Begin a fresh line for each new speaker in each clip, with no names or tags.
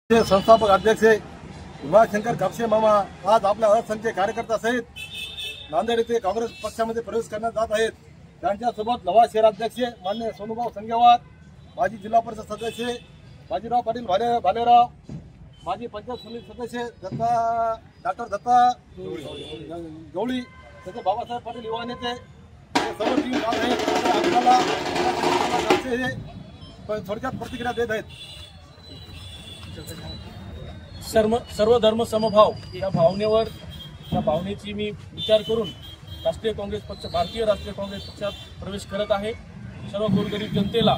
संस्थापक अध्यक्ष भीमाशंकर कापसे मामा आज आपल्या असंख्य कार्यकर्ता सहित नांदेड येथे काँग्रेस पक्षामध्ये प्रवेश करण्यात जात आहेत। त्यांच्यासोबत नवा शहराध्यक्ष माननीय सोनूभाऊ संगेवार, माजी जिल्हा परिषद सदस्य बाजीराव पाटील भालेराव, माजी पंचायत समिती सदस्य डॉक्टर दत्ता गवळी, तसेच बाबासाहेब पाटील युवा नेते सर्व टीम जात आहेत। आपल्याला थोडक्यात प्रतिक्रिया देत आहेत।
सर्व धर्म समभाव या भावनेची मी विचार करून भारतीय राष्ट्रीय काँग्रेस पक्षात प्रवेश करत आहे। सर्व गोरगरीब जनतेला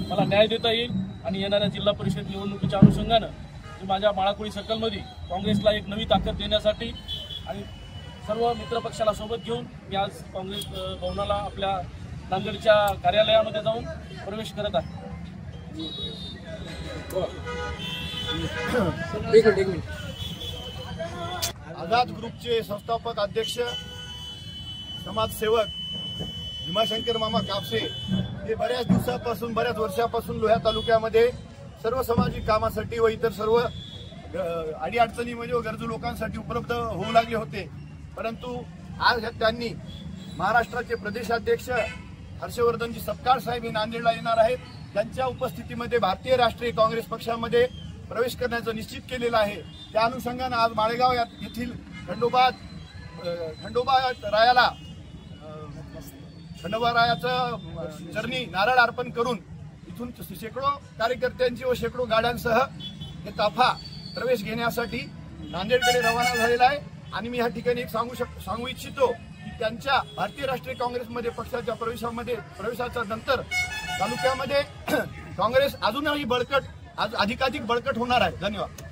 मला न्याय देता येईल आणि येणाऱ्या जिल्हा परिषद निवडणुकीच्या अनुषंगाने माझ्या माळाकोळी सर्कलमध्ये काँग्रेसला एक नवी ताकद देण्यासाठी आणि सर्व मित्रपक्षाला सोबत घेऊन मी आज काँग्रेस भवनाला आपल्या नांदेडच्या कार्यालयामध्ये जाऊन प्रवेश करत आहे।
आझाद ग्रुपचे संस्थापक अध्यक्ष समाजसेवक भीमाशंकर मामा कापसे हे बऱ्याच वर्षापासून लोहा तालुक्यामध्ये सर्व सामाजिक कामासाठी व इतर सर्व अडीअडचणीमध्ये व गरजू लोकांसाठी उपलब्ध होऊ लागले होते। परंतु आज त्यांनी महाराष्ट्राचे प्रदेशाध्यक्ष हर्षवर्धनजी सपकाळ साहेब हे नांदेडला येणार आहेत। त्यांच्या उपस्थितीमध्ये भारतीय राष्ट्रीय काँग्रेस पक्षामध्ये प्रवेश करण्याचं निश्चित केलेलं आहे। त्या अनुषंगाने आज माळेगाव येथील खंडोबा रायाचं चरणी नारळ अर्पण करून इथून शेकडो कार्यकर्त्यांची व शेकडो गाड्यांसह हे ताफा प्रवेश घेण्यासाठी नांदेडकडे रवाना झालेला आहे। आणि मी या ठिकाणी एक सांगू इच्छितो की त्यांच्या भारतीय राष्ट्रीय काँग्रेसमध्ये पक्षाच्या प्रवेशाच्या नंतर तालुक्यामध्ये काँग्रेस अजूनही अधिकाधिक बळकट होणार आहे। धन्यवाद।